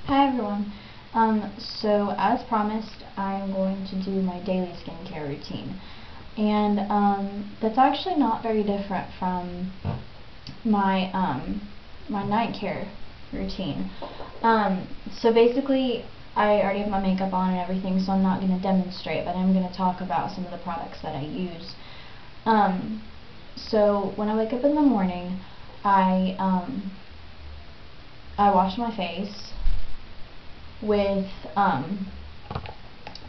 Hi everyone. So as promised, I'm going to do my daily skincare routine, and that's actually not very different from my my night care routine. So basically, I already have my makeup on and everything, so I'm not going to demonstrate, but I'm going to talk about some of the products that I use. So when I wake up in the morning, I wash my face with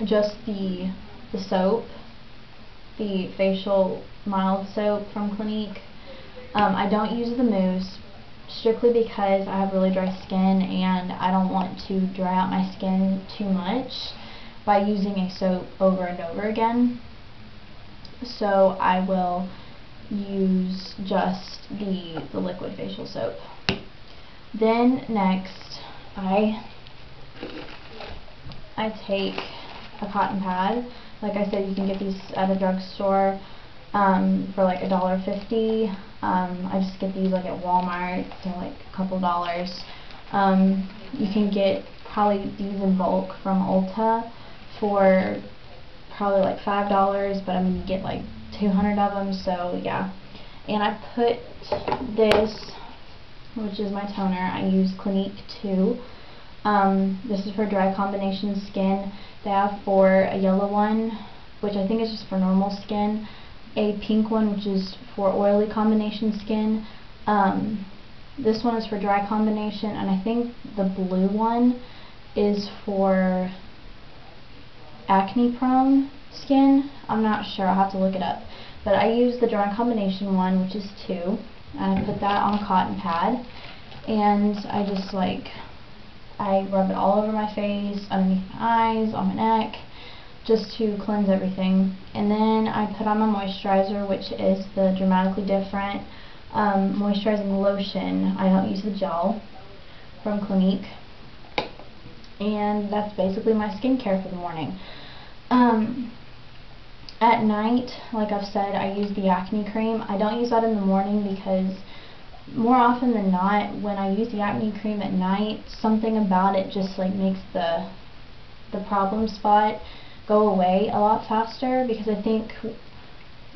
just the soap, the facial mild soap from Clinique. I don't use the mousse strictly because I have really dry skin and I don't want to dry out my skin too much by using a soap over and over again. So I will use just the liquid facial soap. Then next I take a cotton pad. Like I said, you can get these at a drugstore for like $1.50. I just get these like at Walmart. They're like a couple dollars. You can get probably these in bulk from Ulta for probably like $5, but I'm gonna get like 200 of them. So yeah. And I put this, which is my toner. I use Clinique 2. This is for dry combination skin. They have for a yellow one, which I think is just for normal skin, a pink one, which is for oily combination skin. This one is for dry combination, and I think the blue one is for acne prone skin. I'm not sure, I'll have to look it up. But I use the dry combination one, which is 2, and I put that on a cotton pad, and I just I rub it all over my face, underneath my eyes, on my neck, just to cleanse everything. And then I put on my moisturizer, which is the Dramatically Different moisturizing lotion. I don't use the gel from Clinique. And that's basically my skincare for the morning. At night, like I've said, I use the acne cream. I don't use that in the morning because more often than not, when I use the acne cream at night, something about it just makes the problem spot go away a lot faster, because I think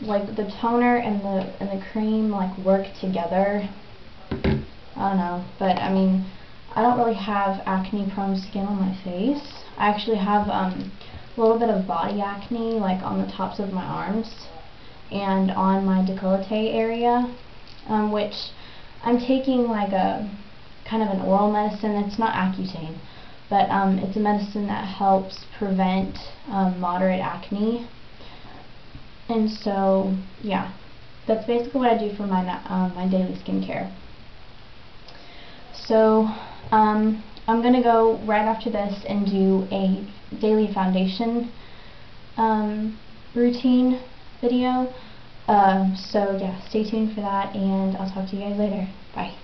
the toner and the cream work together. I don't know, but I mean, I don't really have acne prone skin on my face. I actually have a little bit of body acne on the tops of my arms and on my décolleté area, which I'm taking a kind of an oral medicine. It's not Accutane, but it's a medicine that helps prevent moderate acne. And so yeah, that's basically what I do for my my daily skincare. So I'm gonna go right after this and do a daily foundation routine video. So yeah, stay tuned for that, and I'll talk to you guys later. Bye.